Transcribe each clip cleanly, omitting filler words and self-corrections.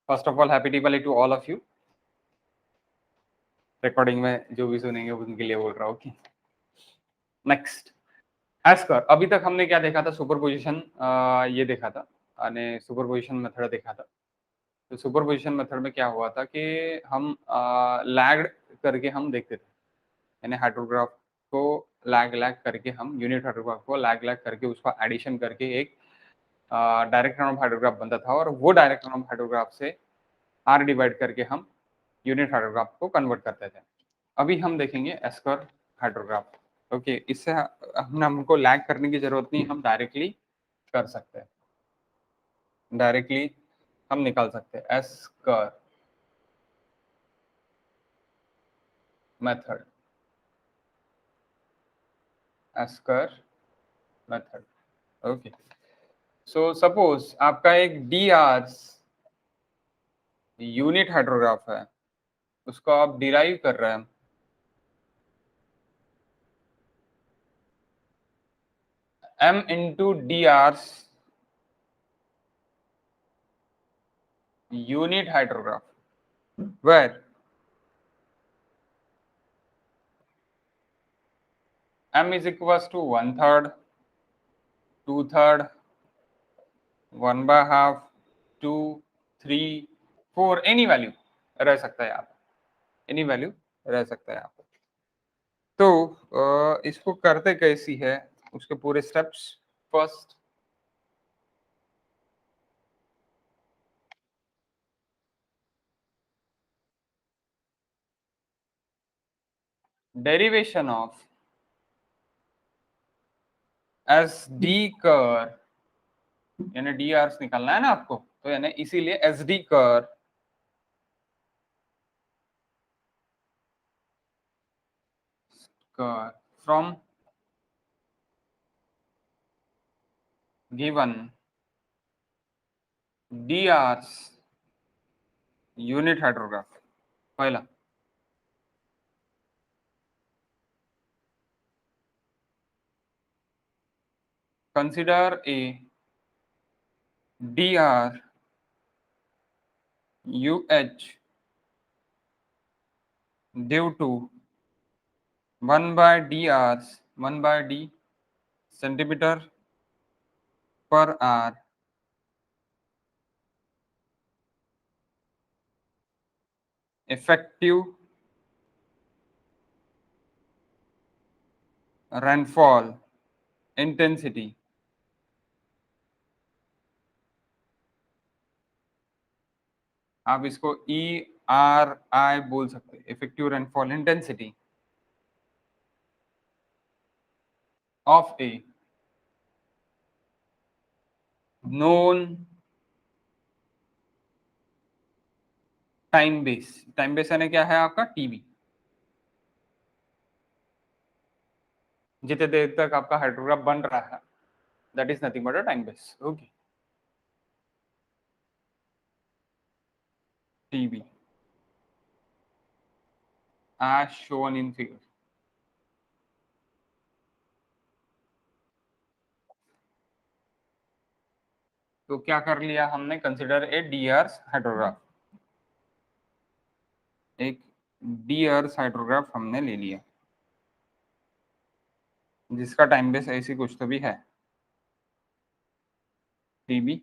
First of all happy Deepawali to all of you. Recording में जो भी सुनेंगे उनके लिए बोल रहा हूँ कि नेक्स्ट एस्कर। अभी तक हमने क्या देखा था? सुपरपोजिशन ये देखा था, यानी सुपरपोजिशन मेथड देखा था। तो सुपरपोजिशन मेथड में क्या हुआ था कि हम लैग करके हम देखते थे, यानी हाइड्रोग्राफ को लैग लैग करके हम यूनिट हाइड्रोग्राफ को लैग लैग करके उसका एडिशन करके एक डायरेक्ट रन ऑफ हाइड्रोग्राफ बनता था, और वो डायरेक्ट रन ऑफ हाइड्रोग्राफ से आर डिवाइड करके हम यूनिट हाइड्रोग्राफ को कन्वर्ट करते थे। अभी हम देखेंगे एस्कर हाइड्रोग्राफ। ओके, इससे हमको लैग करने की जरूरत नहीं, हम डायरेक्टली कर सकते हैं, डायरेक्टली हम निकाल सकते हैं esker method, esker method. Okay, so suppose आपका एक डी आर्स यूनिट हाइड्रोग्राफ है, उसको आप डिराइव कर रहे हैं m into D hours unit hydrograph, where m is equals to 1/3, 2/3, 1/2, 2, 3, 4, any value रह सकता है यहाँ पे, एनी वैल्यू रह सकता है यहाँ पे। तो इसको करते कैसी है, उसके पूरे steps. First, derivation of S D कर, यानी डी आर्स निकालना है ना आपको, तो यानी इसीलिए एस डी कर from given D hours unit hydrograph. पहला, consider a D R U H due to 1/d hours 1/d centimetre per hour effective rainfall intensity आप इसको ERI बोल सकते हैं, effective rainfall intensity of a known time base. Time base यानी क्या है आपका? टीबी। जितने देर तक आपका हाइड्रोग्राफ बन रहा है, that is nothing but a time base. Okay, TB as shown in figure। तो क्या कर लिया हमने? Consider a D hours hydrograph, एक डी अर्स हाइड्रोग्राफ हमने ले लिया जिसका टाइम बेस ऐसी कुछ तो भी है, टीबी।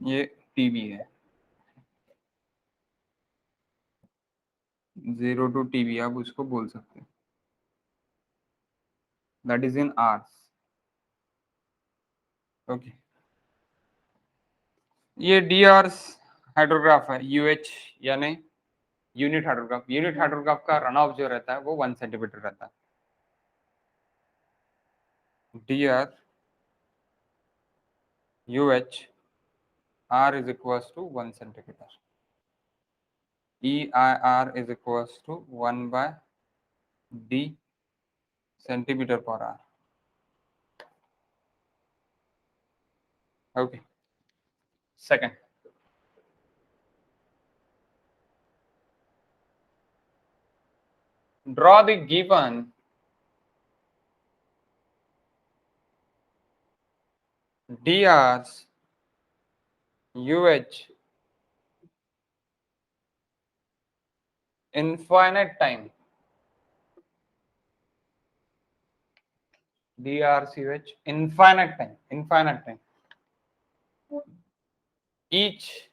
ये टीबी है, 0 to टीबी आप उसको बोल सकते हैं, that is in hours. Okay, ये डी आर्स हाइड्रोग्राफ है, यूएच यानी यूनिट हाइड्रोग्राफ। यूनिट हाइड्रोग्राफ का रन ऑफ जो रहता है वो 1 सेंटीमीटर रहता है। D R U H R is equals to 1 centimetre, E I R is equals to 1/d centimetre per hour. Okay, second, draw the given D hours UH infinite time, DRCH infinite time, each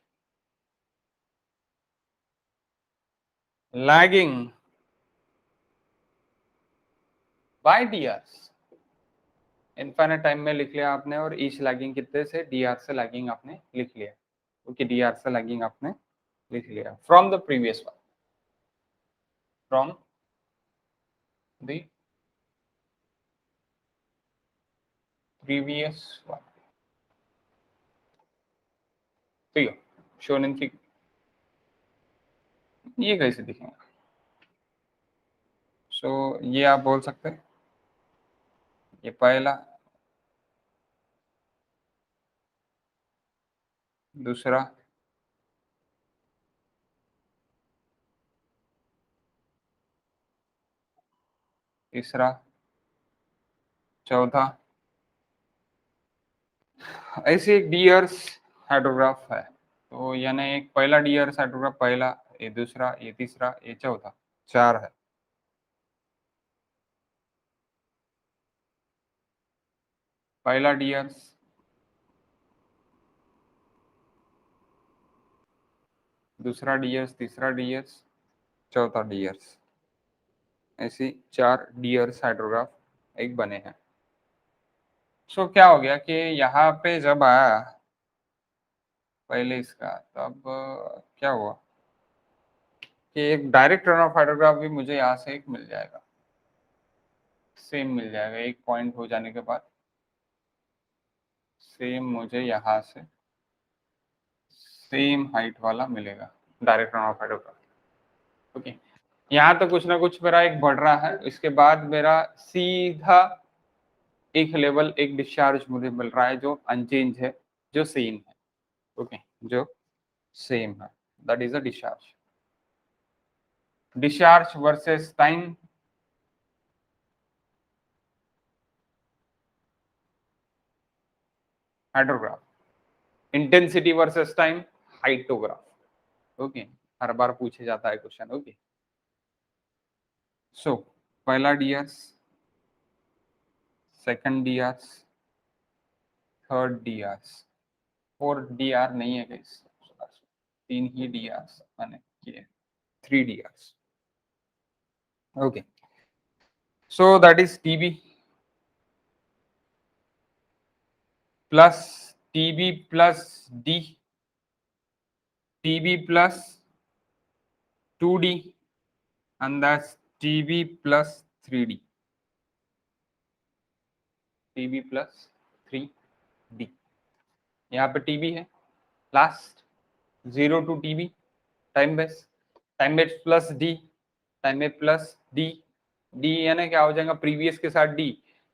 lagging by DRs, infinite time में लिख लिया आपने, और each lagging कितने से, D R से lagging आपने लिख लिया, ओके, डीआर से लैगिंग आपने लिख लिया from the previous one, from the previous one, ठीक है, शोन इन की ये कैसे दिखेंगे, सो ये आप बोल सकते हैं, ये पहला, दूसरा, तीसरा, चौथा, ऐसे एक डीयर्स हाइड्रोग्राफ है, तो यानी एक पहला डीयर्स हाइड्रोग्राफ, पहला, ये दूसरा, ये तीसरा, ये चौथा, चार है, पहला डीयर्स, दूसरा डीयर्स, तीसरा डीयर्स, चौथा डीयर्स, ऐसे चार डीयर्स हाइड्रोग्राफ एक बने हैं। सो क्या हो गया कि यहाँ पे जब आया पहले इसका, तब क्या हुआ कि एक डायरेक्ट रन ऑफ हाइड्रोग्राफ भी मुझे यहाँ से एक मिल जाएगा, सेम मिल जाएगा, एक पॉइंट हो जाने के बाद सेम मुझे यहाँ से सेम हाइट वाला मिलेगा direct run of hydrograph, okay. यहाँ तो कुछ ना कुछ मेरा एक बढ़ रहा है, इसके बाद मेरा सीधा एक लेवल, एक डिस्चार्ज मुझे मिल रहा है जो अनचेंज है, जो सेम है, ओके, जो सेम है, that is a discharge, discharge versus time, hydrograph, intensity versus time, hyetograph, okay, हर बार पूछे जाता है क्वेश्चन, ओके। सो पहला DRs, second DRs, third DRs, fourth DR नहीं है गाइस, तीन ही डीआरस मैंने किए, three DRs, okay. So that is TB plus TB plus D, TB plus 2D, and that's TB plus 3D, TB plus 3D, यहाँ पे TB है last, 0 to TB time base, time base plus D, time base plus D, D यानी क्या हो जाएगा, previous के साथ D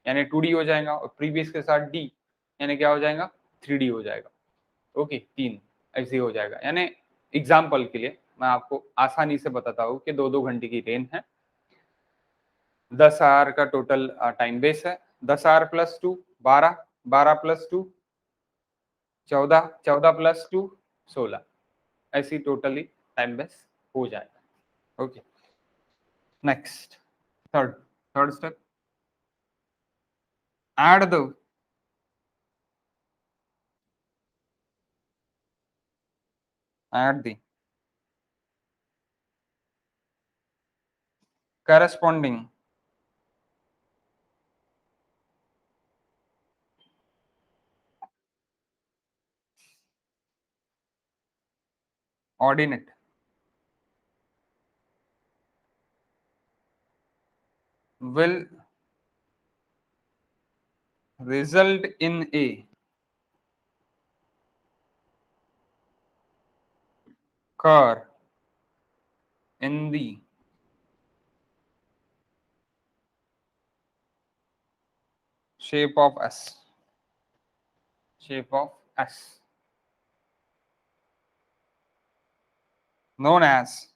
यानी 2D हो जाएगा, और प्रीवियस के साथ D यानी क्या हो जाएगा, 3D हो जाएगा, ओके, तीन ऐसे हो जाएगा। यानी एग्जाम्पल के लिए मैं आपको आसानी से बताता हूँ कि 2-2 घंटे की रेन है, 10 आवर का टोटल टाइम बेस है, 10 आवर प्लस 2 12, 12 प्लस 2 14, 14 प्लस 2 16, ऐसी टोटली टाइम बेस हो जाएगा, okay. Next, third third step, add the corresponding ordinate will result in a curve in the shape of S, shape of S, known as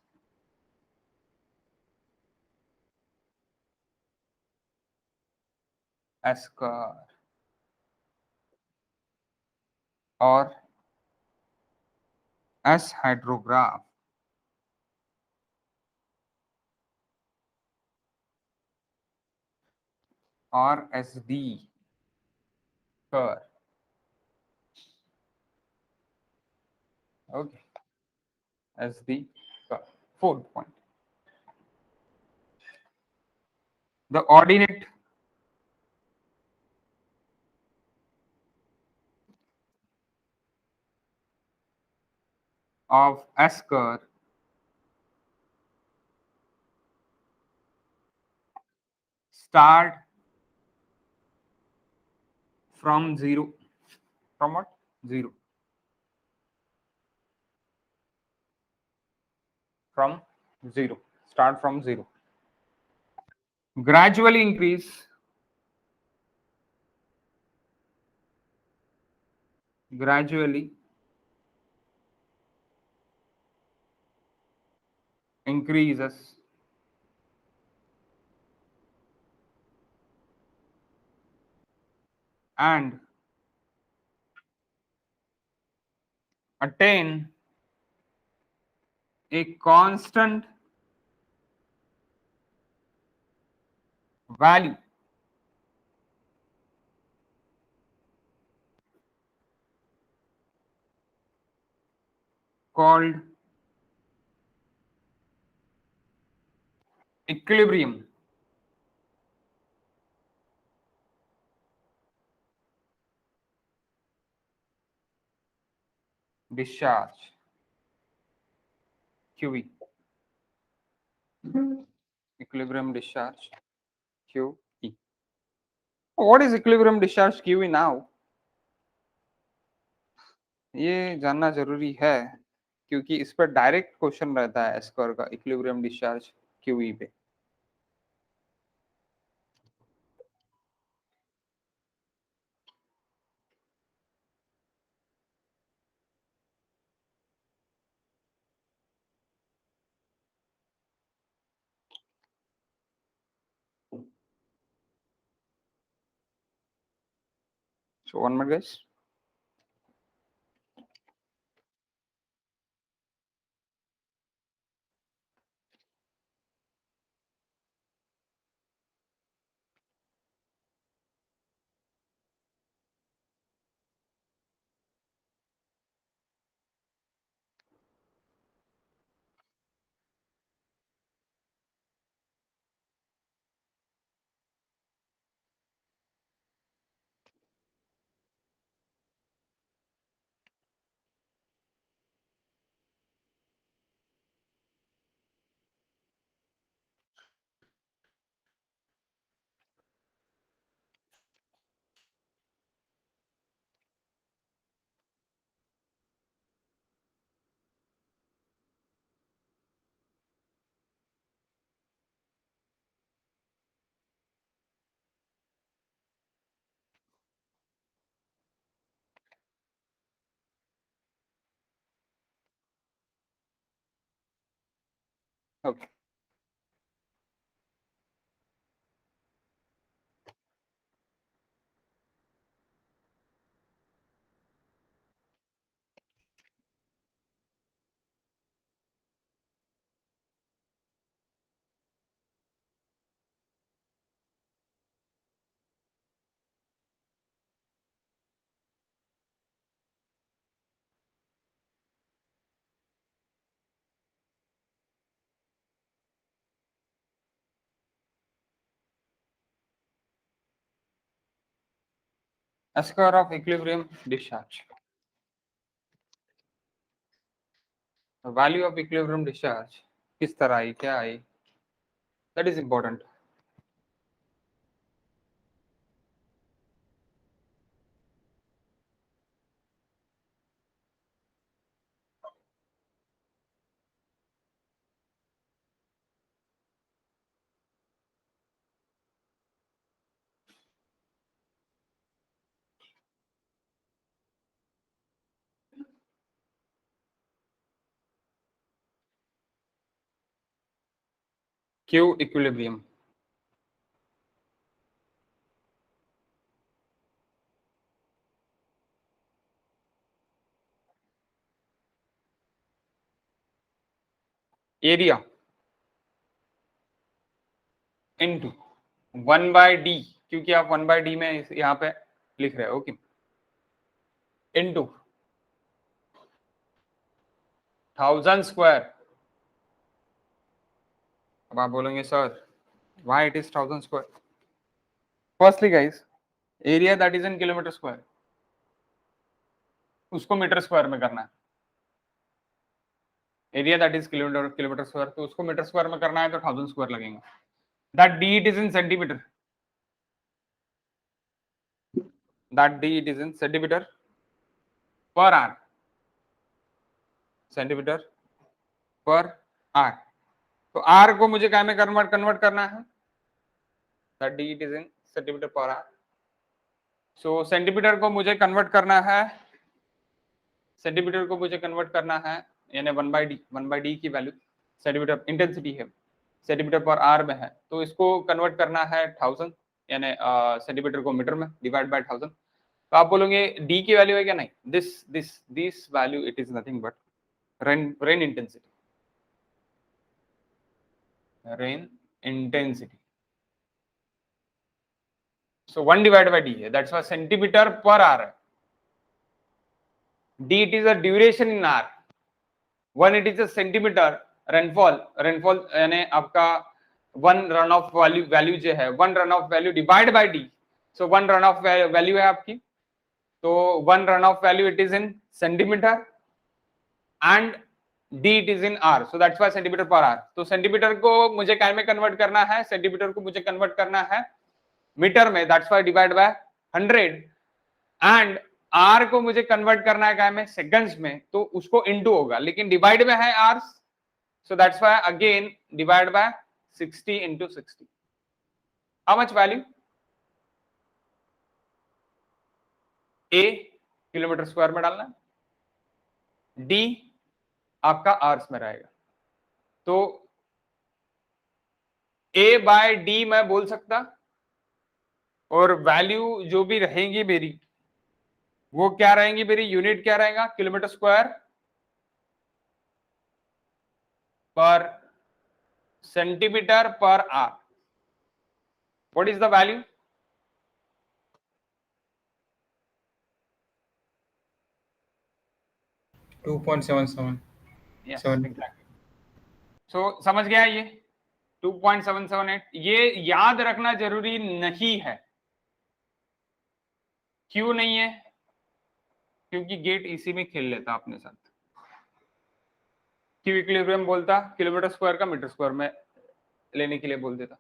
S curve, और S hydrograph और S D कर। Okay, S D कर। Fourth point, the ordinate of S curve start from zero. From what? Zero. From zero. Start from zero. Gradually increase. Gradually increases and attain a constant value called equilibrium. Discharge. QE. Equilibrium discharge. QE. What is equilibrium discharge QE now? ये जानना जरूरी है क्योंकि इस पर direct question रहता है score का, इक्विलिब्रियम डिस्चार्ज क्यूई पे। So one minute guys. Okay. Square of equilibrium discharge. Value of equilibrium discharge किस तरह आई, क्या आई, that is important. Q equilibrium. Area into 1/d, क्योंकि आप 1/d में यहाँ पे लिख रहे हो, ओके, इनटू 1000 स्क्वायर। अब आप बोलेंगे sir why it is 1000 square? Firstly guys, area that is in kilometre square, उसको मीटर स्क्वायर में करना है। Area that is kilometre square, तो उसको मीटर स्क्वायर में करना है तो 1000 स्क्वायर लगेगा। That D it is in centimetre, that D it is in centimetre per are, centimetre per are. तो आर को मुझे क्या में कन्वर्ट करना है, that D it is in centimetre per are. So centimetre को मुझे कन्वर्ट करना है, सेंटीमीटर को मुझे कन्वर्ट करना है, यानी 1/d की वैल्यू सेंटीमीटर इंटेंसिटी है, सेंटीमीटर पर आर में है, तो इसको कन्वर्ट करना है 1000, यानी सेंटीमीटर को मीटर में डिवाइड बाय 1000। तो आप बोलोगे डी की वैल्यू है क्या? नहीं, this value it is nothing but rain intensity, rain intensity. So 1 divided by d है, that's why centimeter per hour है। d it is a duration in hour, 1 it is a centimeter rainfall यानी आपका 1 run of value जो है, 1 run of value divide by d। So 1 run of value है आपकी, तो 1 run of value it is in centimetre and d it is in r, so that's why centimetre per hour. तो centimetre को मुझे क्या में कन्वर्ट करना है, सेंटीमीटर को मुझे कन्वर्ट करना है मीटर में, that's why divide by 100, and R को मुझे कन्वर्ट करना है क्या में, सेकंड्स में, तो उसको इनटू होगा, लेकिन डिवाइड में है hours, so that's why again divide by 60 into 60। How much value? A kilometre square में डालना है, डी आपका आवर्स में रहेगा, तो ए बाय डी मैं बोल सकता, और वैल्यू जो भी रहेंगी मेरी वो क्या रहेंगी, मेरी यूनिट क्या रहेगा, किलोमीटर स्क्वायर पर centimetre per hour. What is the value? Yes, exactly. So समझ गया ये 2.778। ये याद रखना जरूरी नहीं है, क्यों नहीं है? क्योंकि गेट इसी में खेल लेता अपने साथ, क्यों इक्विलिब्रियम बोलता, किलोमीटर स्क्वायर का मीटर स्क्वायर में लेने के लिए बोल देता।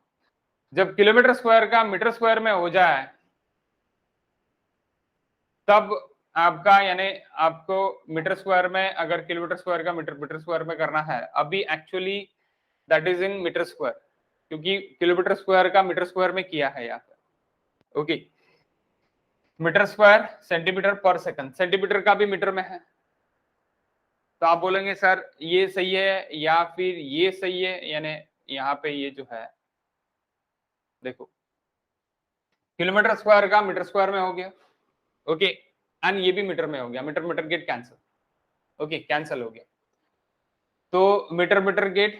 जब किलोमीटर स्क्वायर का मीटर स्क्वायर में हो जाए तब आपका, यानी आपको मीटर स्क्वायर में, अगर किलोमीटर स्क्वायर का मीटर स्क्वायर में करना है, अभी actually that is in metre square, क्योंकि किलोमीटर स्क्वायर का मीटर स्क्वायर में किया है यहाँ पे, okay. Metre square centimetre per second, centimetre का भी मीटर में है, तो आप बोलेंगे सर ये सही है या फिर ये सही है, यानी यहाँ पे ये जो है देखो, किलोमीटर स्क्वायर का मीटर स्क्वायर में हो गया, ओके, एंड ये भी मीटर में हो गया, metre metre get cancel, okay, cancel हो गया, तो metre get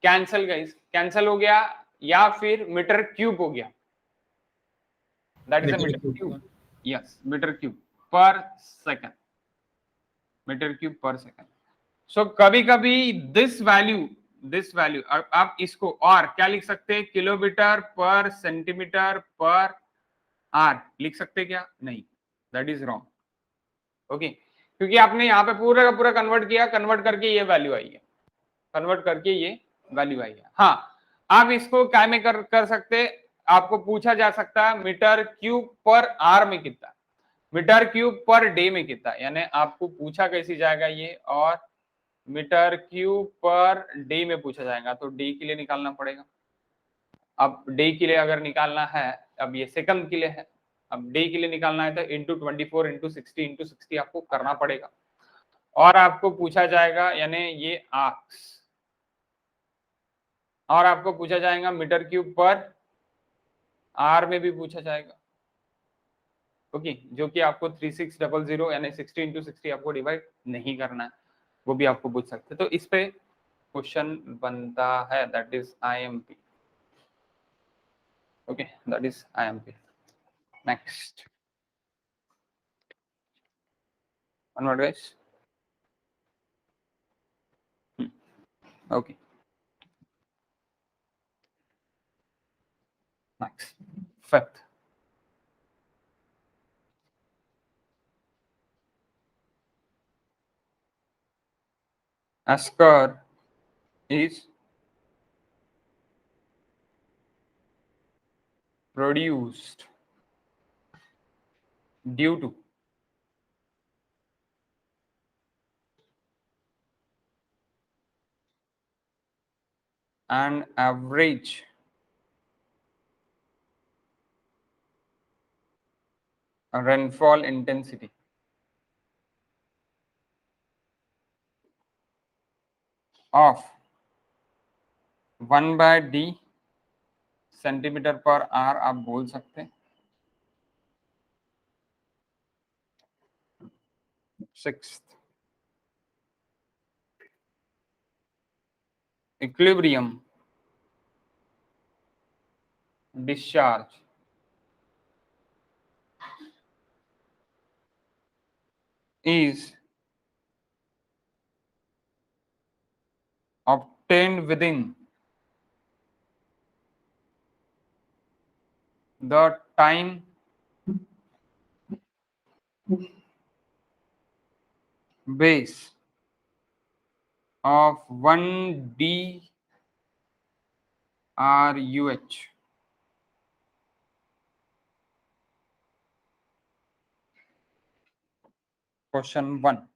cancel guys, cancel हो गया, या फिर मीटर क्यूब हो गया, that is a metre cube, yes, metre cube per second, metre cube per second. So कभी कभी दिस वैल्यू आप इसको और क्या लिख सकते हैं, किलोमीटर पर सेंटीमीटर पर आर लिख सकते क्या? नहीं, दैट इज रॉन्ग, ओके, क्योंकि आपने यहाँ पे पूरा का पूरा कन्वर्ट किया, कन्वर्ट करके ये वैल्यू आई है, कन्वर्ट करके ये वैल्यू आई है। हाँ, आप इसको क्या में कर सकते, आपको पूछा जा सकता है मीटर क्यूब पर आर में कितना, मीटर क्यूब पर डे में कितना, यानी आपको पूछा कैसी जाएगा ये, और मीटर क्यूब पर डे में पूछा जाएगा, तो डे के लिए निकालना पड़ेगा। अब डे के लिए अगर निकालना है, अब ये सेकंड के लिए है, अब डे के लिए निकालना है तो इंटू 24 इंटू 60 आपको करना पड़ेगा, और आपको पूछा जाएगा यानी ये आर्क्स, और आपको पूछा जाएगा मीटर क्यूब पर आर में भी पूछा जाएगा, ओके, जो कि आपको 3600 यानी 60 इंटू 60 आपको डिवाइड नहीं करना है, वो भी आपको पूछ सकते हैं। तो इस पे क्वेश्चन बनता है, that is IMP. Okay, that is IMP. Next, one more guys. Okay, next, fifth. Askar is produced due to an average rainfall intensity of 1/d centimetre per are आप बोल सकते हैं. Sixth, equilibrium discharge is obtained within the time base of 1 DRUH. Question 1.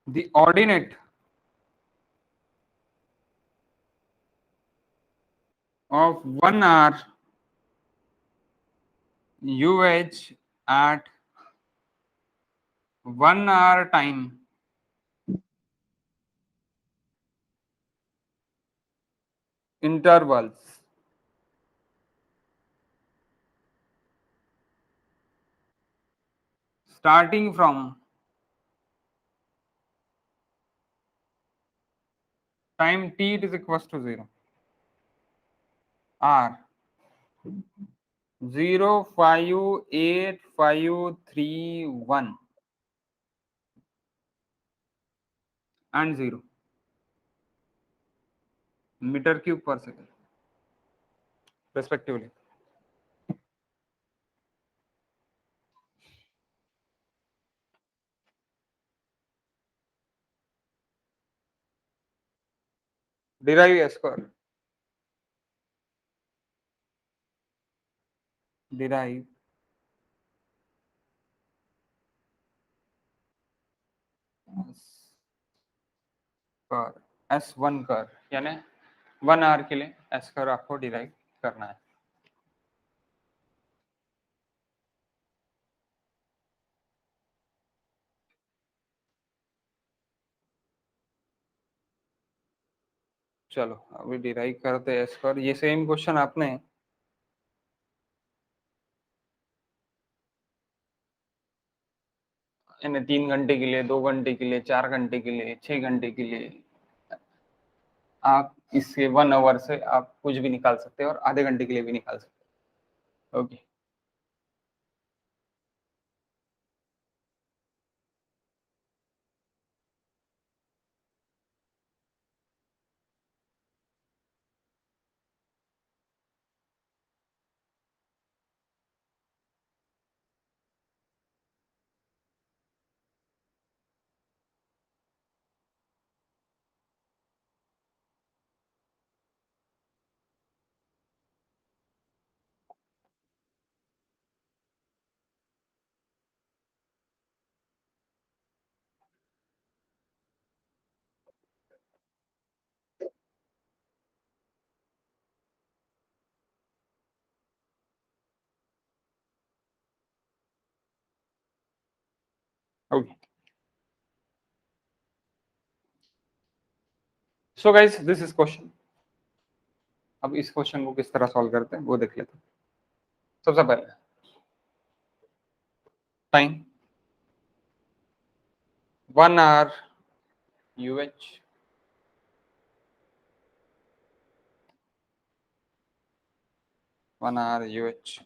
The ordinate of 1 hour UH at 1 hour time intervals starting from time t is equals to 0 are 0.8531 and 0 meter cube per second respectively. Derive S curve. Derive curve S1 curve यानी 1 our के लिए S curve आपको derive करना है. चलो अभी derive करते हैं S कर्व. ये सेम क्वेश्चन आपने यानी 3 घंटे के लिए, 2 घंटे के लिए, 4 घंटे के लिए, 6 घंटे के लिए, आप इससे 1 आवर से आप कुछ भी निकाल सकते हैं और आधे घंटे के लिए भी निकाल सकते हैं. Okay, okay. So guys this is question. अब इस क्वेश्चन को किस तरह सॉल्व करते हैं वो देख लेते हैं. सबसे पहले time 1 hour UH 1 hour UH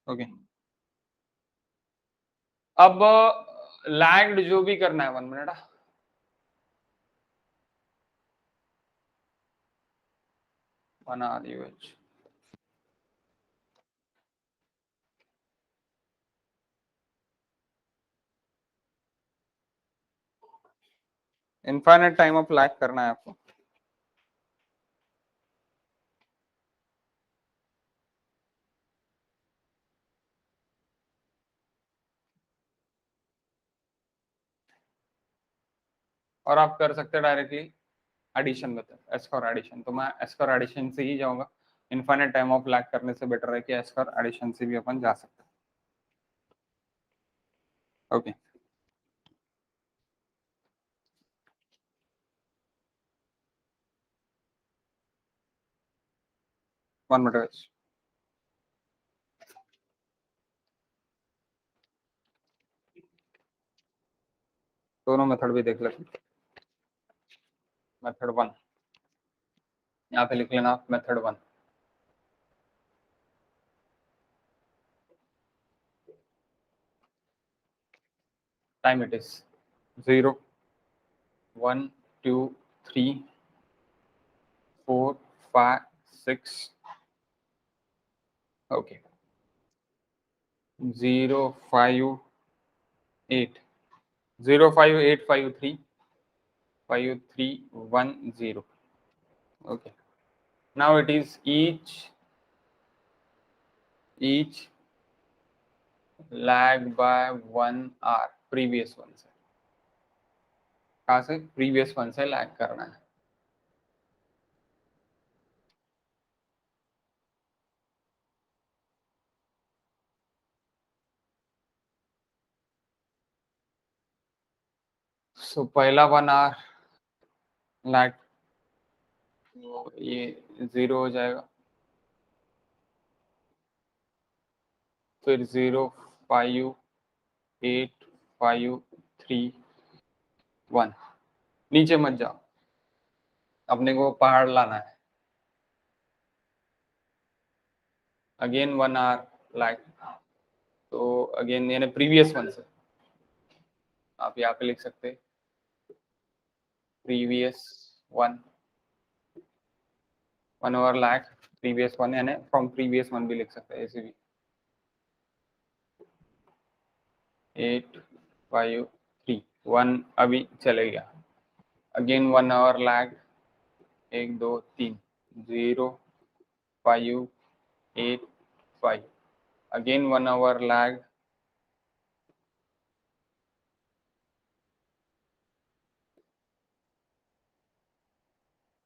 okay. अब लैग्ड जो भी करना है 1 minute 1 hour UH infinite time of lag करना है आपको। और आप कर सकते हैं डायरेक्टली एडिशन में, एस्कोर एडिशन। तो मैं एस्कोर एडिशन से ही जाऊंगा। इनफाइनाइट टाइम ऑफ लैग करने से बेटर है कि एस्कोर एडिशन से भी अपन जा सकते हैं। ओके वन मिनट दोनों मेथड भी देख लेते हैं। मेथड 1 यहाँ पे लिख लेना method 1। Time it is 0 1 2 3 4 5 6 okay 0 5 8 0 5 8 5 3 5 3 1 0 okay now it is each lag by 1 hour previous one से। कहाँ से? प्रीवियस वन से लैग करना है। सो पहला 1 hour लैग तो ये 0 हो जाएगा, फिर 0 5 8 5 3 1 नीचे मत जाओ, अपने को पहाड़ लाना है। अगेन 1 hour लैग, तो अगेन यानी प्रीवियस वन से आप यहाँ पे लिख सकते हैं previous 1 1 hour lag previous one यानी फ्रॉम प्रीवियस वन भी लिख सकते हैं ऐसे भी। 8 5 3 1 अभी चलेगा। Again 1 hour lag 1 2 3 0 5 8 5 again 1 hour lag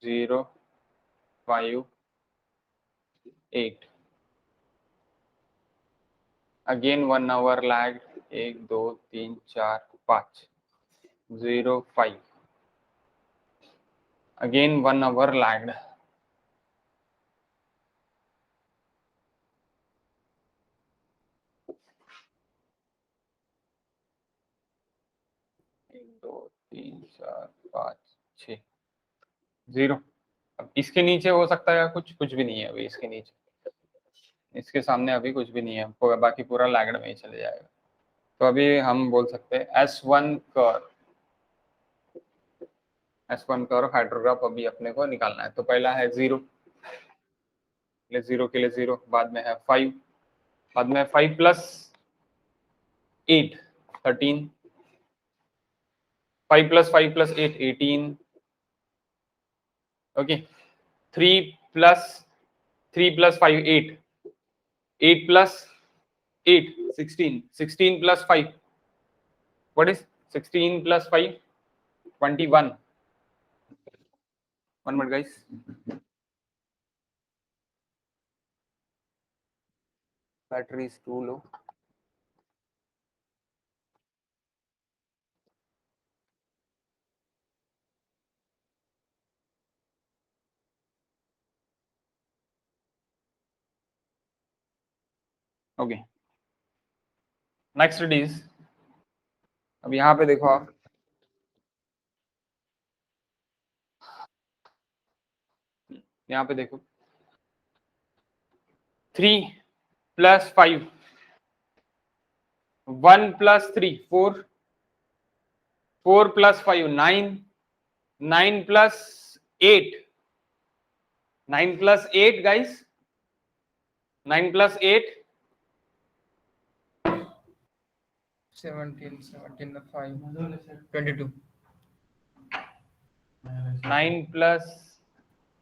0 5 8 again 1 hour lag 1 2 3 4 5 0 5 again 1 hour lagged 1 2 3 4 5 6 0। अब इसके नीचे हो सकता है कुछ कुछ भी नहीं है अभी इसके नीचे, इसके सामने अभी कुछ भी नहीं है, बाकी पूरा लैग्ड में ही चले जाएगा। तो अभी हम बोल सकते हैं S1 curve, S1 curve hydrograph अभी अपने को निकालना है। तो पहला है 0, 0 के लिए 0, बाद में है 5, बाद में 5 plus 8 13, 5 plus 5 plus 8 18 okay 3 plus 3 plus 5 8 8 plus 8 16 16 plus 5 what is 16 plus 5 21 1 minute guys battery is too low. Okay, next it is, अब यहाँ पे देखो आप, यहाँ पे देखो 3 + 5, 1 + 3 4, 4 + 5 9, 9 + 8, 9 + 8 guys, 9 + 8 17, 5, 22. 9 +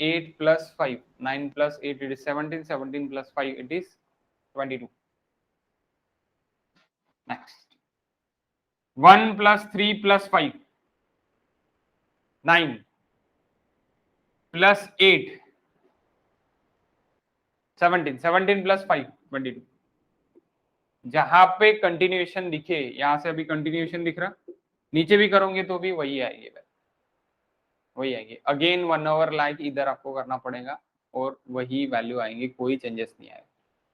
8 + 5, 9 + 8 it is 17, 17 + 5 it is 22. Next, 1 + 3 + 5, 9 + 8 17, 17 + 5 22. जहां पे कंटिन्यूएशन दिखे, यहां से अभी कंटिन्यूएशन दिख रहा, नीचे भी करोगे तो भी वही आएगी, वही आएगी। अगेन 1 ओवर लाइक इधर आपको करना पड़ेगा और वही वैल्यू आएंगी, कोई चेंजेस नहीं आएगा,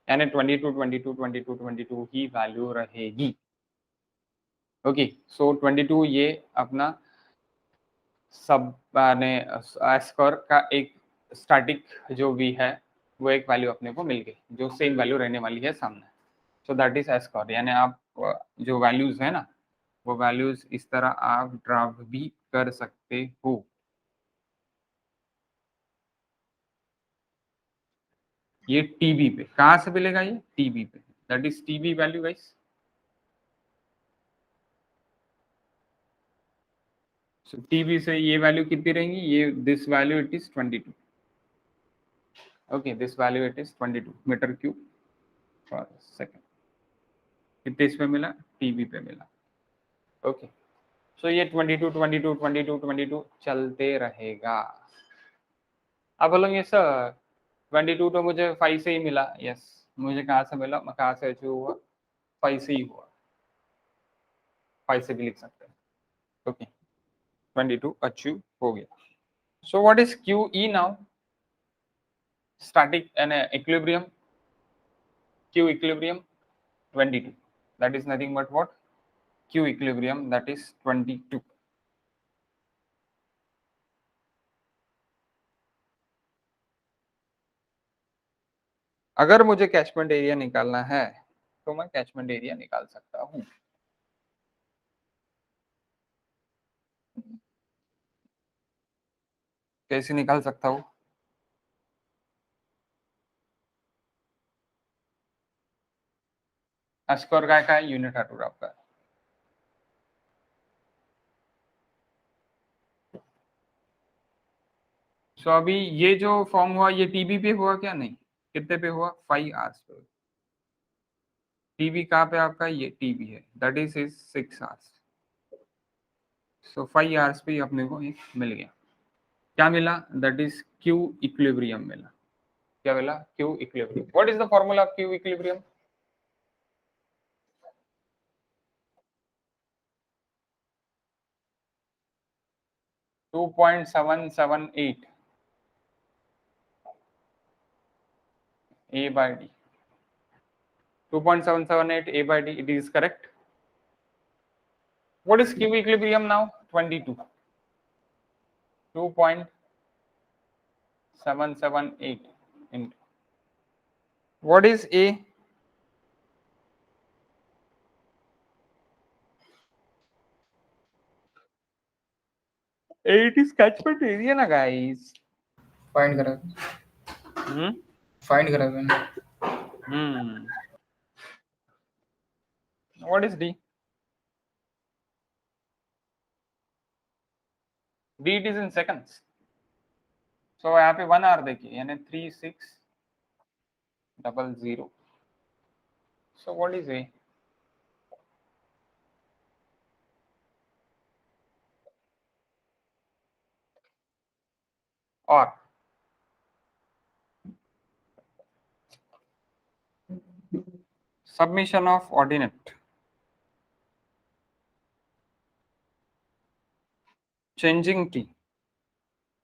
यानी 22 22 22 22 ही वैल्यू रहेगी। ओके, सो 22 ये अपना सब स्कोर का एक स्टैटिक जो भी है वो एक वैल्यू अपने को मिल गई, जो सेम वैल्यू रहने वाली है सामने। सो दैट इज स्कोर, यानी आप जो वैल्यूज है ना, वो वैल्यूज इस तरह आप ड्राफ्ट भी कर सकते हो। ये टीबी पे कहाँ से मिलेगा, ये टीबी पे, that is TB value guys. So TB से ये वैल्यू कितनी रहेंगी, ये this value it is 22। Okay, this value it is 22 metre cube per second. कितने इसमें मिला, टीबी पे मिला। ओके, सो ये 22 22 22 22 चलते रहेगा। अब बोलोगे सर 22 तो मुझे 5 से ही मिला। यस, मुझे कहाँ से मिला, मैं कहाँ से अचीव हुआ, 5 से ही हुआ, 5 से भी लिख सकते हैं। ओके, 22 अचीव हो गया। So what is Q E now, static and equilibrium, q equilibrium 22, that is nothing but what, q equilibrium, that is 22। अगर मुझे कैचमेंट एरिया निकालना है तो मैं कैचमेंट एरिया निकाल सकता हूं। कैसे निकाल सकता हूं, स्कोर काय का यूनिट हार्टूर आपका। सो अभी ये जो फॉर्म हुआ ये टीबी पे हुआ क्या, नहीं, कितने पे हुआ, 5 आवर्स पे। टीबी कहाँ पे आपका, ये टीबी है, that is 6 hours. So 5 hours पे अपने को एक मिल गया, क्या मिला, दैट इज क्यू इक्विलिब्रियम मिला। क्या मिला, Q equilibrium. What is the formula of Q equilibrium, 2.778 a by d, 2.778 a by d, it is correct. What is q equilibrium now, 22, 2.778 into what is a, it is catchment area na guys। Find करा, find करा मैंने। what is d, d it is in seconds। so यहाँ पे 1 our देखिए, यानी 3600। so what is a, or submission of ordinate changing t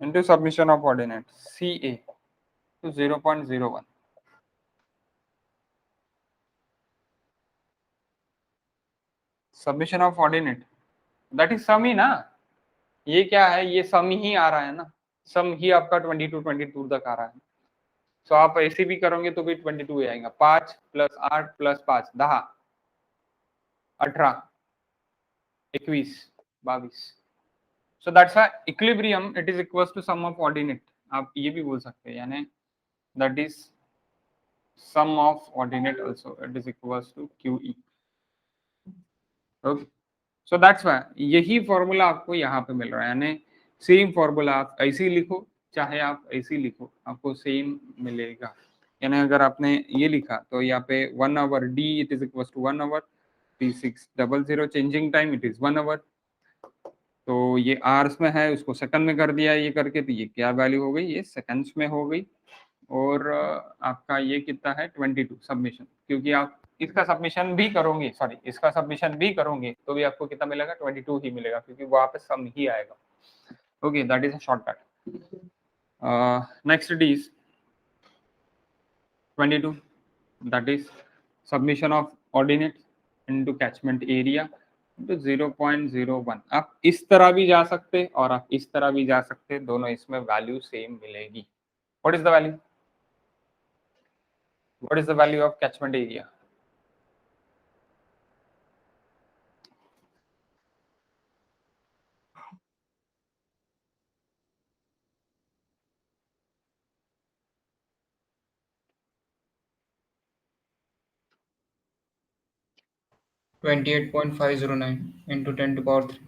into submission of ordinate CA to 0.01। Summation of ordinate that is sum ही ना, ये क्या है, ये सम ही आ रहा है ना, सम ही आपका 22 तक आ रहा है। सो आप ऐसे भी करोगे तो भी 22 आएगा, 5 + 8 + 5 10 18 21 22। So that's a equilibrium, it is equals to sum of ordinate, आप ये भी बोल सकते हैं, यानी that is sum of ordinate also, it is equals to QE। Okay, so that's why यही फॉर्मूला आपको यहाँ पे मिल रहा है, यानी सेम फॉर्मूला आप ऐसे ही लिखो चाहे आप ऐसे ही लिखो, आपको सेम मिलेगा। यानी अगर आपने ये लिखा तो यहाँ पे 1 hour D it is equals to 1 hour, T600 changing time it is 1 hour, तो ये आवर्स में है उसको सेकंड में कर दिया ये करके, तो ये क्या वैल्यू हो गई, ये सेकंड्स में हो गई। और आपका ये कितना है 22 सबमिशन, क्योंकि आप इसका सबमिशन भी करोगे, सॉरी इसका सबमिशन भी करोगे तो भी आपको कितना मिलेगा, 22 ही मिलेगा, क्योंकि वहां पे सम ही आएगा। Okay, that is a shortcut. Next is 22, that is submission of ordinate into catchment area into 0.01। आप इस तरह भी जा सकते और आप इस तरह भी जा सकते, दोनों इसमें वैल्यू सेम मिलेगी। What is the value, what is the value of catchment area? $28.509 into 10 to power 3.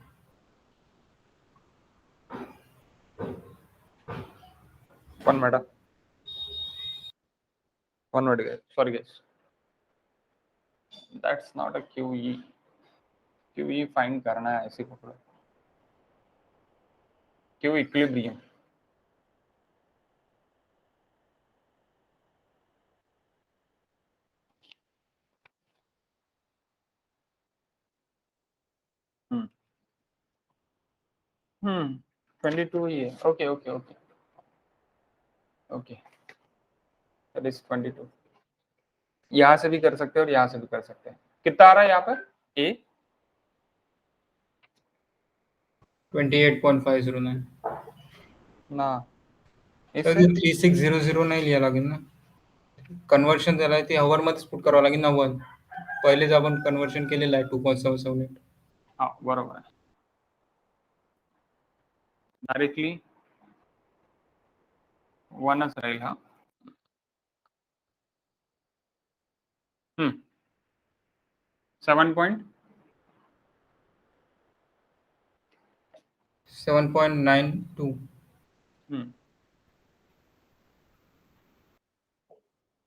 One minute, one minute guys, sorry guys, that's not a QE, QE find करना है ऐसे पकड़ो, Q equilibrium। हम्म 22 ही है, okay okay okay okay, that is 22। यहाँ से भी कर सकते हैं और यहाँ से भी कर सकते हैं। कितना आ रहा है यहाँ पर ए, 28.509. ना तर इससे 3600 नाही लिहा लागेल ना, कन्वर्शन झालंय ते हवर मध्येच पुट करावं लागेल ना 1. पहिलेच आपण कन्वर्शन केलेलं आहे 2.778. हाँ बरोबर आहे, डायरेक्टली 1च राहील हा। 7 7.92.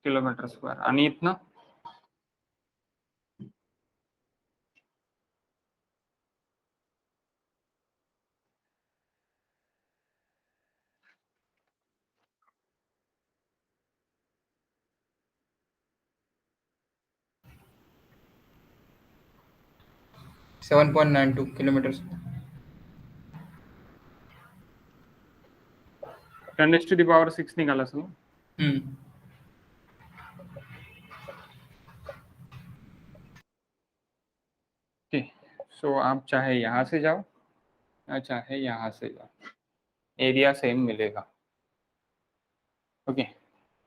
किलोमीटर स्क्वेअर आणि इथनं $7.92 kilometers. 10⁻⁶ निघाला असेल। ओके, सो आप चाहे यहाँ से जाओ या चाहे यहाँ से जाओ, एरिया सेम मिलेगा। ओके,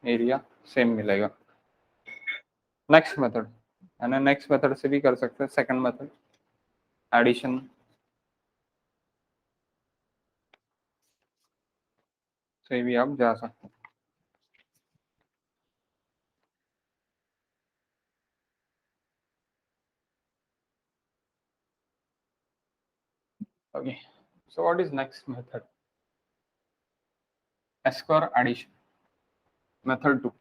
एरिया सेम मिलेगा। नेक्स्ट मेथड है ना, नेक्स्ट मेथड से भी कर सकते हैं, सेकंड मेथड एडिशन से भी आप जा सकते हैं। Okay, so what is next method? S-square addition, method 2।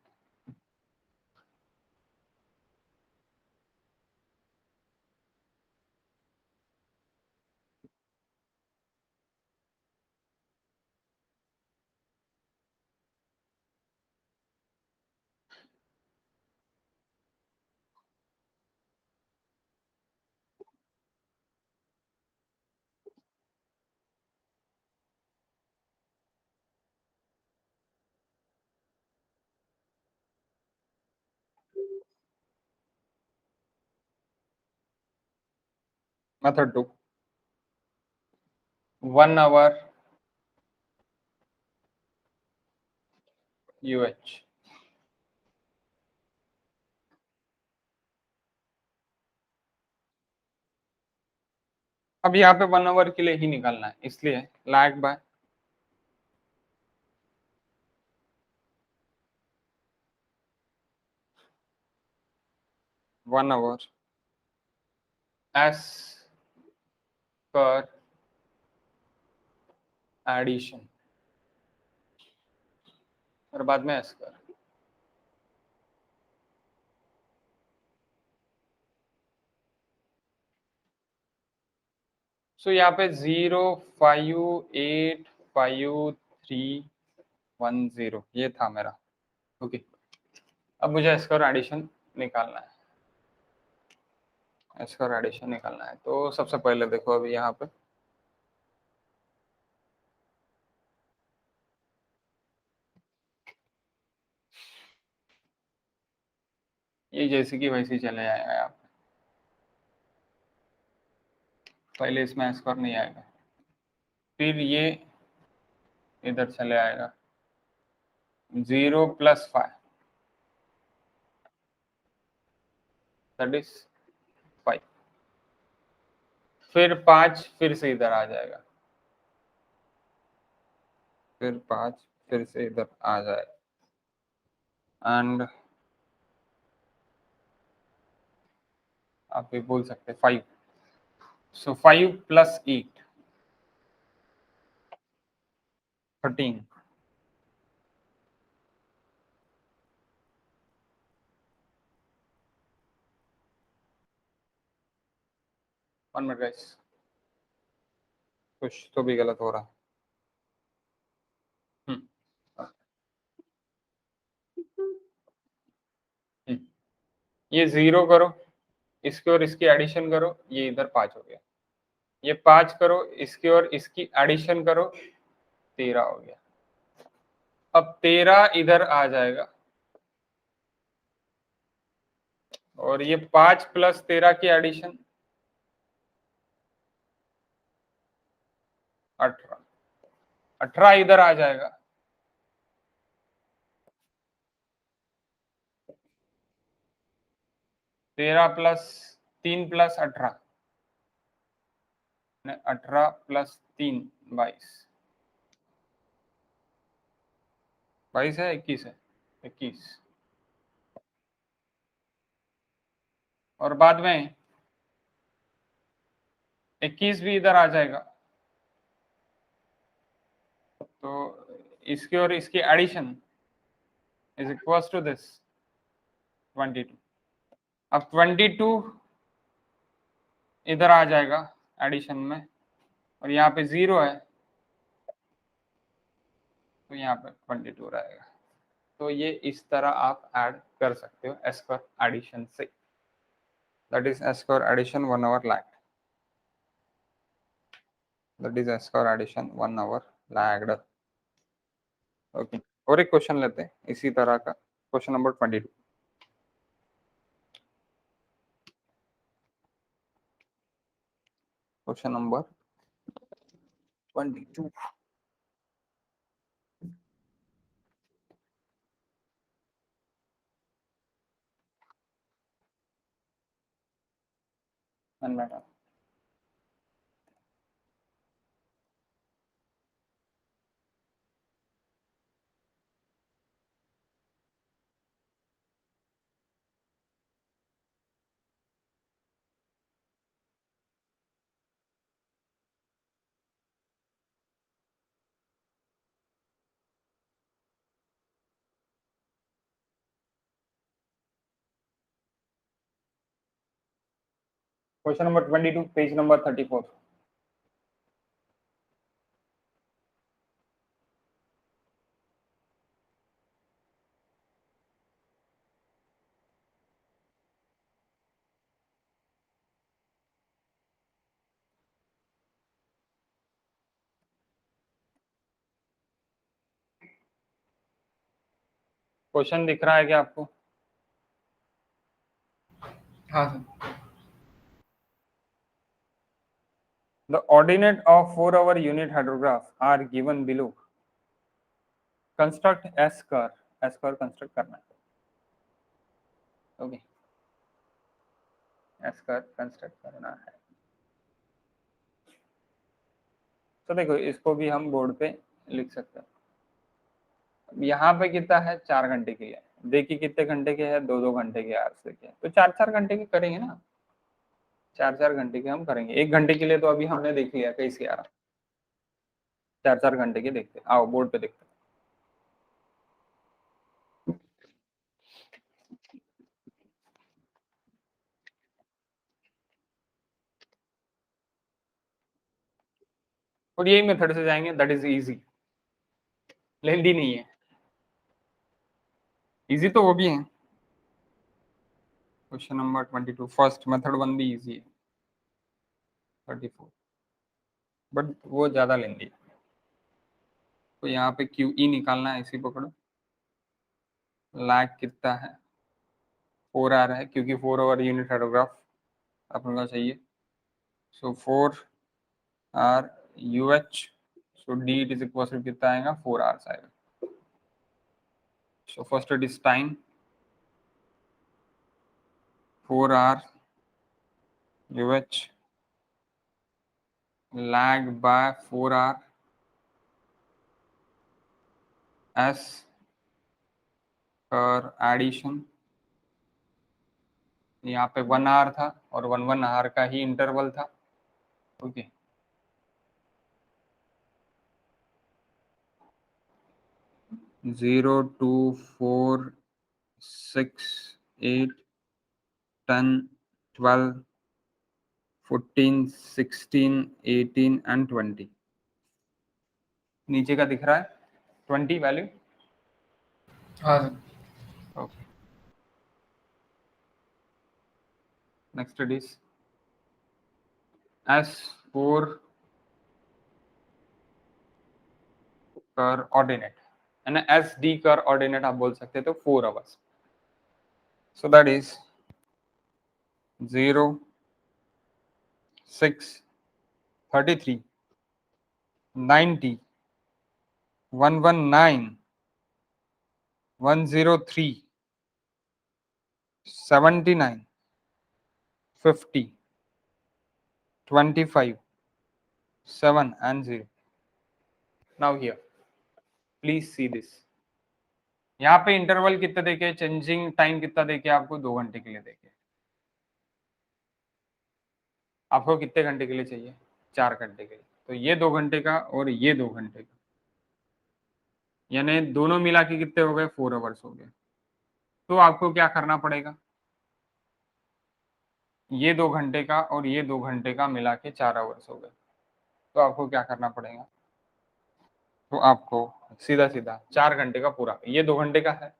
Method 2, 1 hour UH। अब यहाँ पे 1 आवर के लिए ही निकालना है, इसलिए lag by one hour S per addition, और बाद में एस कर। सो यहाँ पे 0585310 ये था मेरा। ओके, अब मुझे एस कर एडिशन निकालना है, एस कर एडिशन निकालना है। तो सबसे पहले देखो अभी यहाँ पे ये जैसे कि वैसे ही चले जाएगा यहाँ पे, पहले इसमें एस कर नहीं आएगा, फिर ये इधर चले आएगा 0 + 5 दैट इज 5, फिर 5 फिर से इधर आ जाएगा, फिर 5 फिर से इधर आ जाएगा, एंड आप ये बोल सकते हैं 5। सो 5 + 8 13, वन मिनट गाइस, कुछ तो भी गलत हो रहा है। ये 0 करो, इसकी और इसकी एडिशन करो, ये इधर 5 हो गया, ये 5 करो, इसकी और इसकी एडिशन करो, 13 हो गया। अब 13 इधर आ जाएगा, और ये 5 + 13 की एडिशन 18, 18 इधर आ जाएगा, तेरह प्लस 3 + 18, 18 + 3 22, 22 है 21 है 21, और बाद में 21 भी इधर आ जाएगा, तो इसकी और इसकी addition is equals to this 22। अब 22 इधर आ जाएगा एडिशन में, और यहाँ पे 0 है, तो यहाँ पे 22 रहेगा। तो ये इस तरह आप ऐड कर सकते हो एस पर एडिशन से, that is S per addition 1 hour lagged, that is S per addition 1 hour lagged. Okay, और एक क्वेश्चन लेते हैं इसी तरह का, question number 22। Question number 22, question number 22, page number 34। Question दिख रहा है क्या आपको? हाँ sir. The ordinate of 4-hour unit hydrograph are given below. Construct S curve. S curve construct करना है. Okay. S curve construct करना है. तो देखो इसको भी हम बोर्ड पे लिख सकते हैं. यहाँ पे कितना है 4 घंटे के लिए. देखिए कितने घंटे के है 2-2 घंटे के आर से के. तो 4-4 घंटे के करेंगे ना. 4-4 घंटे के हम करेंगे. 1 घंटे के लिए तो अभी हमने देख लिया कैसे आ रहा. 4-4 घंटे के देखते. आओ बोर्ड पे देखते. और यही मेथड से जाएंगे. That is easy. लेंदी नहीं है. इजी तो वो भी है. क्वेश्चन नंबर 22 फर्स्ट मेथड 1 भी इजी है. 34 बट वो ज्यादा लेंदी है. तो यहाँ पे क्यू ई निकालना है. इसी पकड़ो. लैग कितना है 4 आ रहा है क्योंकि 4 आवर यूनिट हाइड्रोग्राफ अपन को चाहिए. So 4 R U H. So D it is equal to कितना आएगा 4 आवर्स आएगा. So first it is time 4 hour U H lag by 4 hour s per addition. यहाँ पे 1 आवर था और 1 आवर का ही इंटरवल था. ओके. 0 2 4 6 8 10 12 14 16 18 एंड 20. नीचे का दिख रहा है 20 वैल्यू. हाँ. Okay. Next it is S4 कर ऑर्डिनेट एंड SD कर ऑर्डिनेट आप बोल सकते तो 4 hours. So that is 0 6 33 90 119 103 79 50 25 7 and 0. Now here please see this. यहाँ पे इंटरवल कितना देके चेंजिंग टाइम कितना देके आपको 2 घंटे के लिए देके. आपको कितने घंटे के लिए चाहिए 4 घंटे के लिए. तो ये 2 घंटे का और ये 2 घंटे का यानी दोनों मिला के कितने हो गए 4 आवर्स हो गए. तो आपको क्या करना पड़ेगा ये 2 घंटे का और ये 2 घंटे का मिला के 4 आवर्स हो गए. तो आपको क्या करना पड़ेगा. तो आपको सीधा सीधा 4 घंटे का पूरा. ये 2 घंटे का है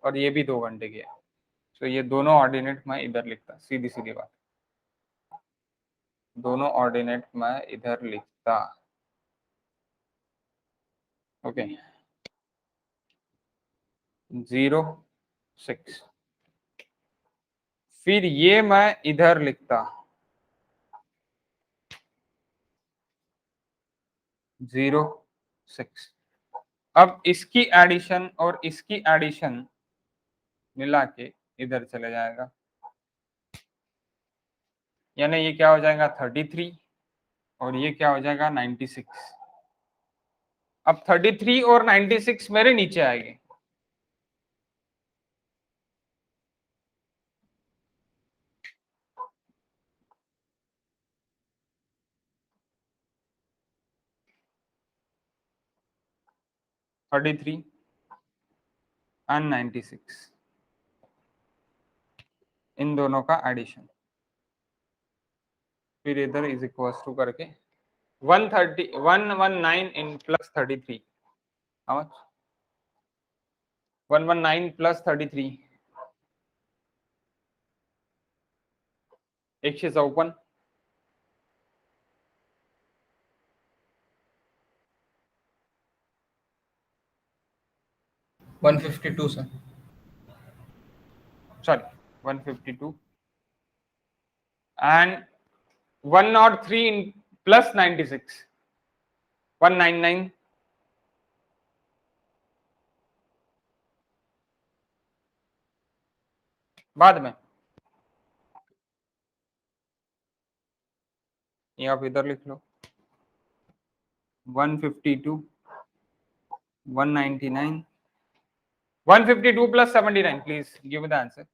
और ये भी 2 घंटे की है. तो ये दोनों ऑर्डिनेट मैं इधर लिखता. सीधी सीधी बात. दोनों ऑर्डिनेट मैं इधर लिखता. ओके. 0 6 फिर ये मैं इधर लिखता 0 6. अब इसकी एडिशन और इसकी एडिशन मिला के इधर चले जाएगा यानी ये क्या हो जाएगा 33 और ये क्या हो जाएगा 96. अब 33 और 96 मेरे नीचे आएंगे. थर्टी एंड 96 इन दोनों का एडिशन. फिर इधर इज इक्वल टू करके 119 in plus 33. How much 119 plus 33 154. One 152 sir. Sorry 152 and 103 in plus 96 199 बाद में, ये आप इधर लिख लो 152 199 152 plus 79, please give me the answer.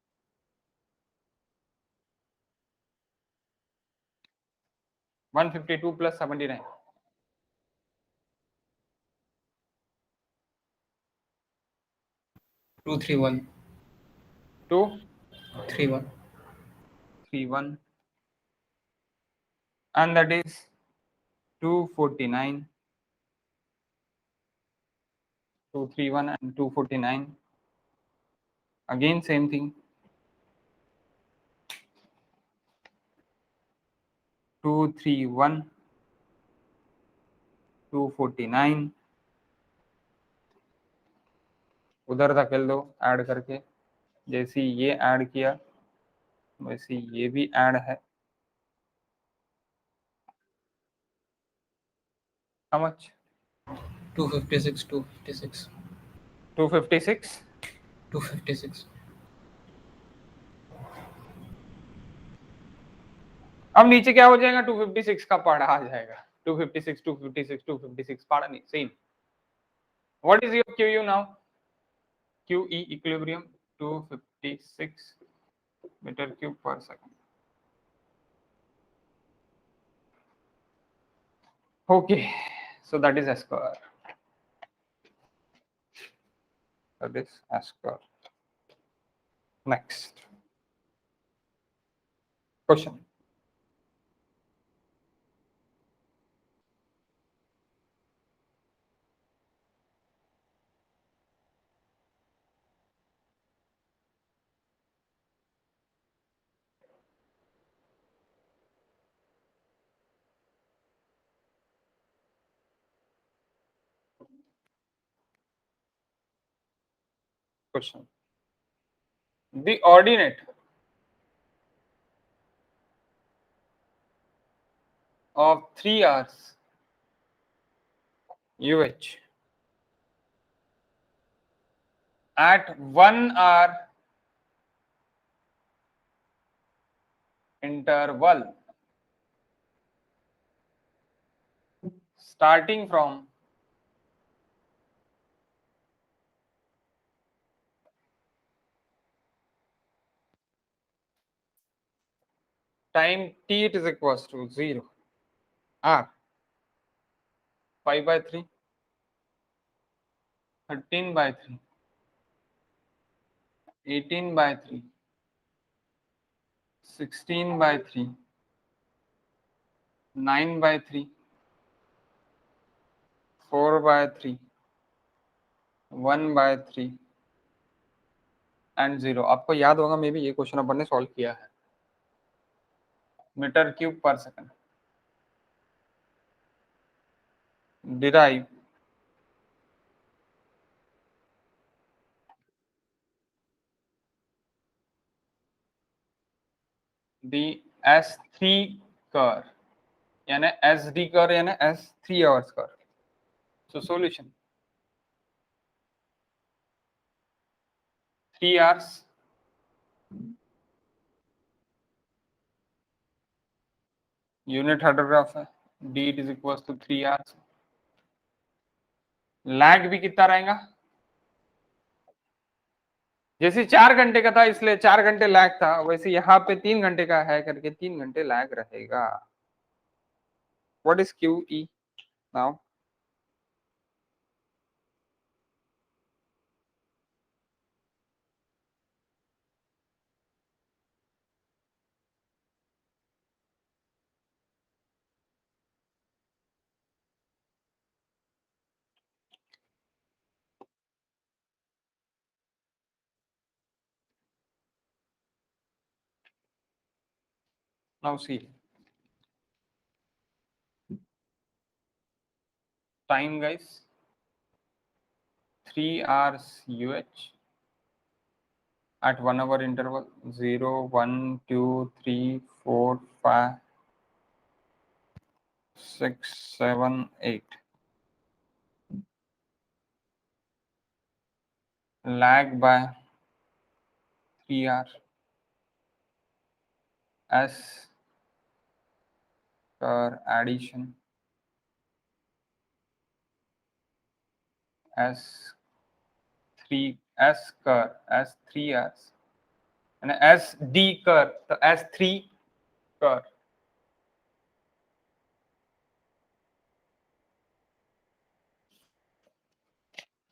One 52 plus 79. 231 2 31 3 1, and that is 249 231 and 249. Again same thing, 231 249, उधर धकेल दो ऐड करके, जैसे ये ऐड किया वैसे ये भी ऐड है. How much? 256 256 256. 256 अब नीचे क्या हो जाएगा, 256 का पढ़ा आ जाएगा, 256 256 256 पढ़ा नहीं same. What is your QU now? QE equilibrium 256 meter cube per second. Okay, so that is S square. That is S square. Next question. Question. The ordinate of 3 hours UH at 1 hour interval starting from time t it is equals to 0 r 5/3 13/3 18/3 16/3 9/3 4/3 1/3 and 0. आपको याद होगा may be ये question अपन ने solve किया है. Metre cube per second. Derive दी S3 curve यानी SD curve यानी S3 hours curve. So solution 3 hours unit hydrograph है, d it is equals to 3 hours. Lag भी कितना रहेगा, जैसे 4 घंटे का था इसलिए 4 घंटे लैग था, वैसे यहाँ पे 3 घंटे का है करके 3 घंटे लैग रहेगा. What is QE now? Now see, time guys, 3 hours UH at 1 hour interval 0 1 2 3 4 5 6, 7, 8 lag by 3R as per addition as 3 as कर as 3R and as D कर तो as 3 कर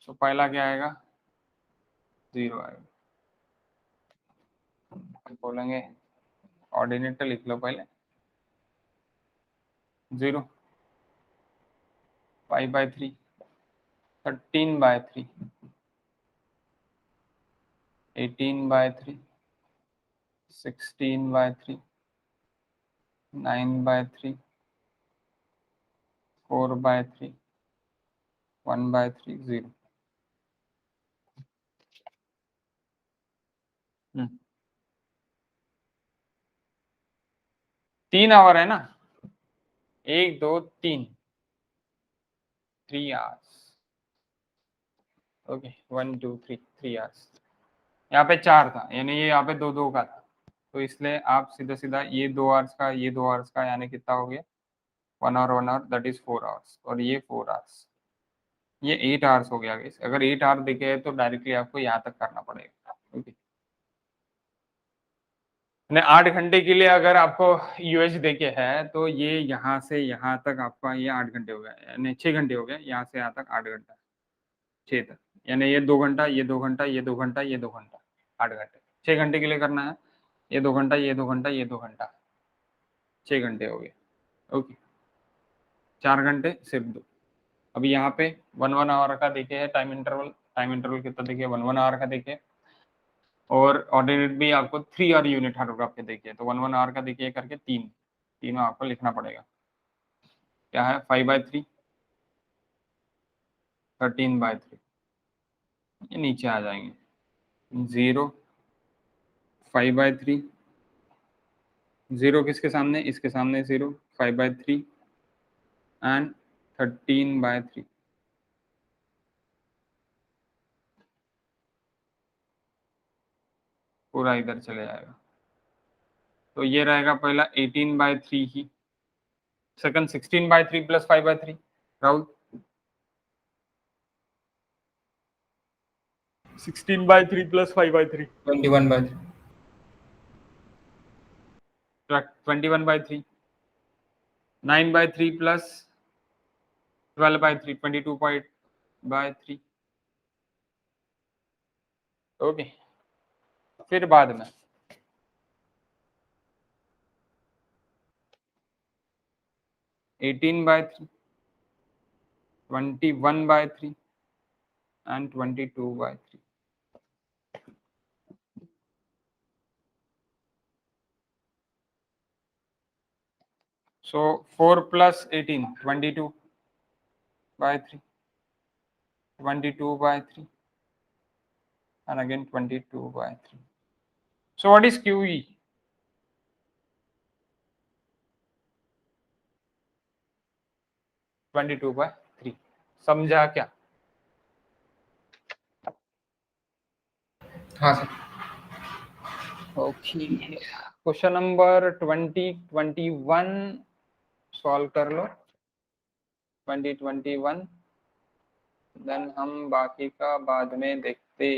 तो पहला क्या आएगा 0 आएगा। हम बोलेंगे ऑर्डिनेटर लिख लो पहले 0 5/3 13/3 18/3 16/3 9/3 4/3 1/3 0। 3 आवर है ना 1 2 3 3 आवर्स ओके 1 2 3 3 आवर्स। यहाँ पे 4 था यानी ये यहाँ पे 2 2 का था तो इसलिए आप सीधा सीधा ये 2 आवर्स का ये 2 आवर्स का यानी कितना हो गया 1 hour 1 hour that is 4 hours और ये 4 आवर्स ये 8 आवर्स हो गया गाइस। अगर 8 आवर दिखे है तो डायरेक्टली आपको यहाँ तक करना पड़ेगा ओके। 8 घंटे के लिए अगर आपको यूएच देखे है तो ये यहाँ से यहाँ तक आपका ये 8 घंटे हो गया यानी 6 घंटे हो गए यहाँ से यहाँ तक 8 घंटा 6 तक यानी ये 2 घंटा ये 2 घंटा ये 2 घंटा ये 2 घंटा 8 घंटे 6 घंटे के लिए करना है ये 2 घंटा ये 2 घंटा ये 2 घंटा 6 घंटे हो गए ओके। 4 घंटे सिर्फ 2। अभी यहाँ पे 1 आवर का देखे है टाइम इंटरवल कितना देखे 1 आवर का देखे और ऑर्डिनेट भी आपको 3 आवर यूनिट हाइड्रोग्राफ के देखिए तो 1 आवर का देखिए करके तीनों आपको लिखना पड़ेगा। क्या है 5/3 13/3 ये नीचे आ जाएंगे 0 5/3 0 किसके सामने इसके सामने 0 5/3 एंड 13/3 पूरा इधर चले जाएगा तो ये रहेगा पहला 18/3 ही सेकंड 16/3 प्लस 5/3 राहुल 16/3 प्लस 5/3 21/3 21/3 9/3 प्लस 12/3 22/3 ओके। फिर बाद में 18/3 21/3 and 22/3 so 4 plus 18 22/3 22/3 and again 22/3 so what is QE 22/3 समझा क्या हाँ sir okay question number 2021 solve कर लो 2021 देन हम बाकी का बाद में देखते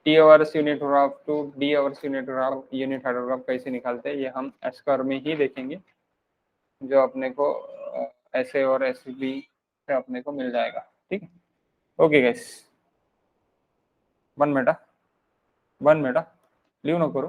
T hours unit hydrograph two D hours unit hydrograph कैसे निकालते हैं ये हम एस कर में ही देखेंगे जो अपने को ऐसे और ऐसे भी से अपने को मिल जाएगा ठीक है ओके गाइस 1 मिनट लीव ना करो